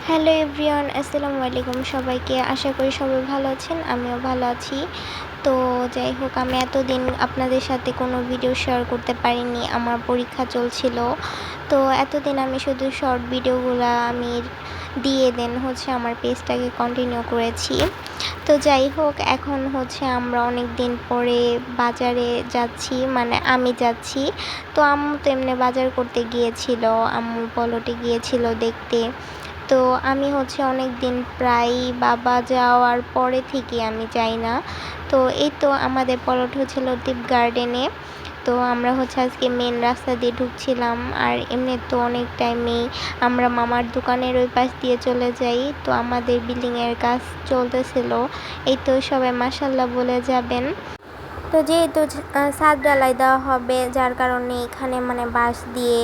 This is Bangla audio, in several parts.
হ্যালো এভরিওয়ান, আসসালামু আলাইকুম সবাইকে। আশা করি সবাই ভালো আছেন, আমিও ভালো আছি। তো যাই হোক, আমি এতদিন আপনাদের সাথে কোনো ভিডিও শেয়ার করতে পারিনি, আমার পরীক্ষা চলছিল। তো এতদিন আমি শুধু শর্ট ভিডিওগুলো আমি দিয়ে দেন আমার পেজটাকে কন্টিনিউ করেছি। তো যাই হোক, এখন আমরা অনেক দিন পরে বাজারে যাচ্ছি, মানে আমি যাচ্ছি। তো আম্মু তো এমনি বাজার করতে গিয়েছিল, আম্মু পলটে গিয়েছিল দেখতে। তো আমি অনেক দিন প্রায় বাবা যাওয়ার পরে থেকে আমি যাই না। তো এই তো আমাদের পলট লতিফ গার্ডেনে। তো আমরা আজকে মেন রাস্তা দিয়ে ঢুকছিলাম, আর এমনি তো অনেক টাইমেই আমরা মামার দোকানের ওই পাশ দিয়ে চলে যাই। তো আমাদের বিল্ডিংয়ের কাজ চলতেছিল, এই তো সবাই মাশাল্লাহ বলে যাবেন। তো যেহেতু ছাদ ঢালাই দেওয়া হবে, যার কারণে এখানে বাঁশ দিয়ে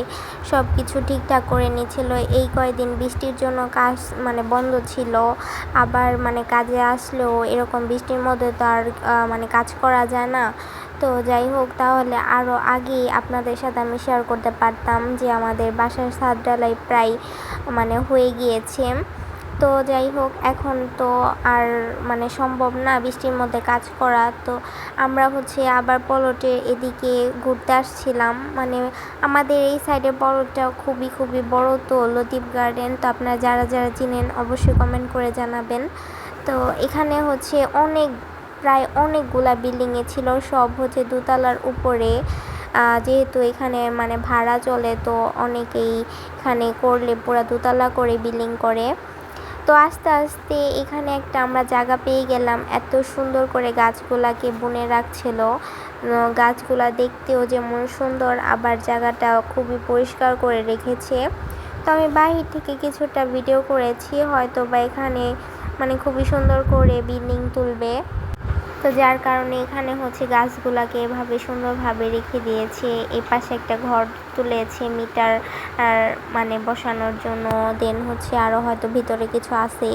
সব কিছু ঠিকঠাক করে নিচ্ছিল। এই কয়েকদিন বৃষ্টির জন্য কাজ বন্ধ ছিল। আবার কাজে আসলেও এরকম বৃষ্টির মধ্যে তো আর কাজ করা যায় না। তো যাই হোক, তাহলে আরও আগেই আপনাদের সাথে আমি শেয়ার করতে পারতাম যে আমাদের বাসার ছাদ ঢালাই প্রায় হয়ে গিয়েছে। তো যাই হোক, এখন তো আর সম্ভব না বৃষ্টির মধ্যে কাজ করা। তো আমরা আবার পলটে এদিকে ঘুরতে আসছিলাম। আমাদের এই সাইডের পলটটা খুবই বড়, তো লতিফ গার্ডেন। তো আপনারা যারা যারা চিনেন অবশ্যই কমেন্ট করে জানাবেন। তো এখানে প্রায় অনেকগুলা বিল্ডিংয়ে ছিল, সব দোতলার উপরে। যেহেতু এখানে ভাড়া চলে, তো অনেকেই এখানে করলে পুরা দোতলা করে বিল্ডিং করে। তো আস্তে আস্তে এখানে একটা আমরা জায়গা পেয়ে গেলাম, এত সুন্দর করে গাছগুলাকে বুনে রাখছিল। গাছগুলা দেখতেও যেমন সুন্দর, আবার জায়গাটা খুবই পরিষ্কার করে রেখেছে। তো আমি বাহির থেকে কিছুটা ভিডিও করেছি, হয়তো বা এখানে খুবই সুন্দর করে বিল্ডিং তুলবে। তো যার কারণে এখানে গাছগুলাকে এভাবে সুন্দরভাবে রেখে দিয়েছে। এই পাশে একটা ঘর তুলেছে মিটার বসানোর জন্য। দেন আরও হয়তো ভিতরে কিছু আছে।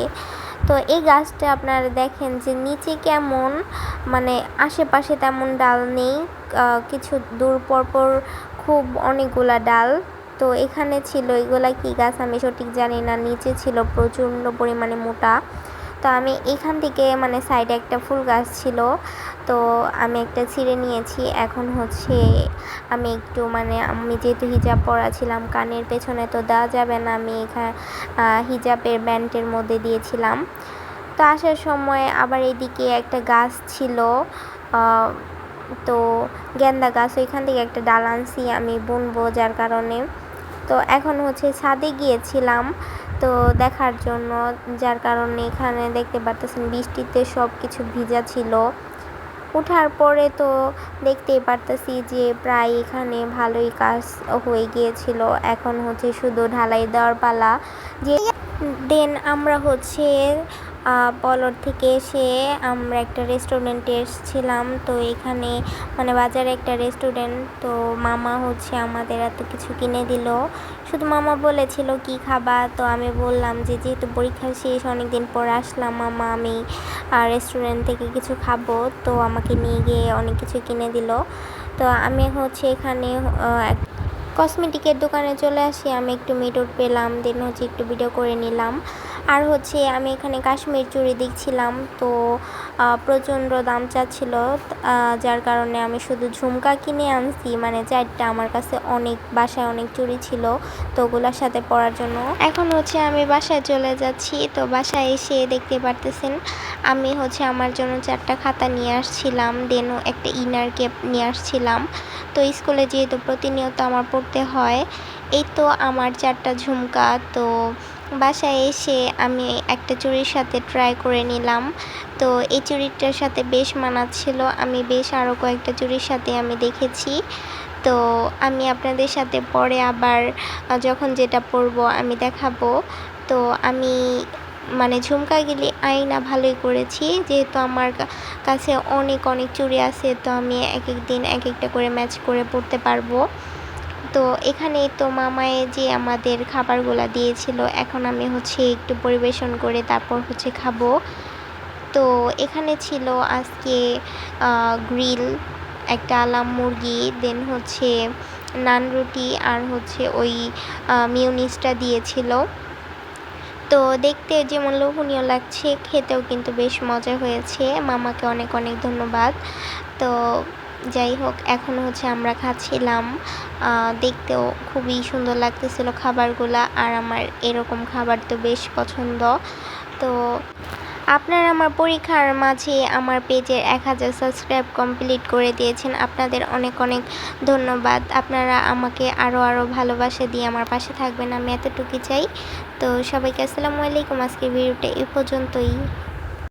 তো এই গাছটা আপনারা দেখেন যে নিচে কেমন, আশেপাশে তেমন ডাল নেই, কিছু দূর পরপর খুব অনেকগুলা ডাল। তো এখানে ছিল, এগুলা কি গাছ আমি সঠিক জানি না, নিচে ছিল প্রচণ্ড পরিমাণে মোটা। তো আমি এখান থেকে সাইডে একটা ফুল গাছ ছিল, তো আমি একটা ছিঁড়ে নিয়েছি। এখন আমি একটু আমি যেহেতু হিজাব পরা ছিলাম, কানের পেছনে তো দেওয়া যাবে না, আমি এখানে হিজাবের ব্যান্ডের মধ্যে দিয়েছিলাম। তো আসার সময় আবার এদিকে একটা গাছ ছিল, তো গেন্দা গাছ, ওইখান থেকে একটা ডাল আনছি আমি বুনবো, যার কারণে। তো এখন ছাদে গিয়েছিলাম তো দেখার জন্য, যার কারণে এখানে দেখতে পারতেছেন বৃষ্টিতে সব কিছু ভিজা ছিল। ওঠার পরে তো দেখতেই পারতেছি যে প্রায় এখানে ভালোই কাজ হয়ে গিয়েছিল। এখন শুধু ঢালাই দেওয়ার পালা। যে দেন আমরা পলট থেকে এসে আমরা একটা রেস্টুরেন্টে এসেছিলাম। তো এখানে বাজারে একটা রেস্টুরেন্ট। তো মামা আমাদের এত কিছু কিনে দিল। শুধু মামা বলেছিল কি খাবা, তো আমি বললাম যে যেহেতু পরীক্ষা শেষ, অনেক দিন পর আসলাম মামা, আমি রেস্টুরেন্ট থেকে কিছু খাবো। তো আমাকে নিয়ে গিয়ে অনেক কিছু কিনে দিল। তো আমি এখানে কসমেটিকের দোকানে চলে আসি, আমি একটু মিটুট পেলাম, দেন একটু ভিডিও করে নিলাম। আর আমি এখানে কাশ্মীর চুড়ি দেখছিলাম, তো প্রচণ্ড দাম চাচ্ছিল, যার কারণে আমি শুধু ঝুমকা কিনে আনছি, 4টা। আমার কাছে বাসায় অনেক চুড়ি ছিল, তো ওগুলোর সাথে পরার জন্য। এখন আমি বাসায় চলে যাচ্ছি। তো বাসায় এসে দেখতে পারতেছেন আমি আমার জন্য 4টা খাতা নিয়ে আসছিলাম, দেন একটা ইনার ক্যাপ নিয়ে আসছিলাম। তো স্কুলে যেহেতু প্রতিনিয়ত আমার পড়তে হয়, এই তো আমার 4টা ঝুমকা। তো বাসায় এসে আমি একটা চুড়ির সাথে ট্রাই করে নিলাম। তো এই চুড়িটার সাথে বেশ মানাচ্ছিল, আমি বেশ আরও কয়েকটা চুড়ির সাথে আমি দেখেছি। তো আমি আপনাদের সাথে পরে আবার যখন যেটা পরবো আমি দেখাবো। তো আমি ঝুমকাগুলি আইনা ভালোই করেছি, যেহেতু আমার কাছে অনেক চুড়ি আছে, তো আমি এক এক দিন এক একটা করে ম্যাচ করে পরতে পারবো। তো এখানেই তো মামায়ে যে আমাদের খাবারগুলো দিয়েছিল, এখন আমি একটু পরিবেশন করে তারপর খাবো। তো এখানে ছিল আজকে গ্রিল, একটা আলাম মুরগি, দেন নান রুটি, আর ওই মিউনিসটা দিয়েছিল। তো তো দেখতে যেমন লোভনীয় লাগছে, খেতেও কিন্তু বেশ মজা হয়েছে। মামাকে অনেক অনেক ধন্যবাদ। তো যাই হোক, এখন হচ্ছে আমরা খাচ্ছিলাম। দেখতেও খুবই সুন্দর লাগতেছিল খাবারগুলা, আর আমার এরকম খাবার তো বেশ পছন্দ। তো আপনারা আমার পরীক্ষার মাঝে আমার পেজের 1000 সাবস্ক্রাইব কমপ্লিট করে দিয়েছেন। আপনাদের অনেক অনেক ধন্যবাদ। আপনারা আমাকে আরও ভালোবাসা দিয়ে আমার পাশে থাকবেন, আমি এতটুকুই চাই। তো সবাইকে আসসালামু আলাইকুম। আজকের ভিডিওটা এ পর্যন্তই।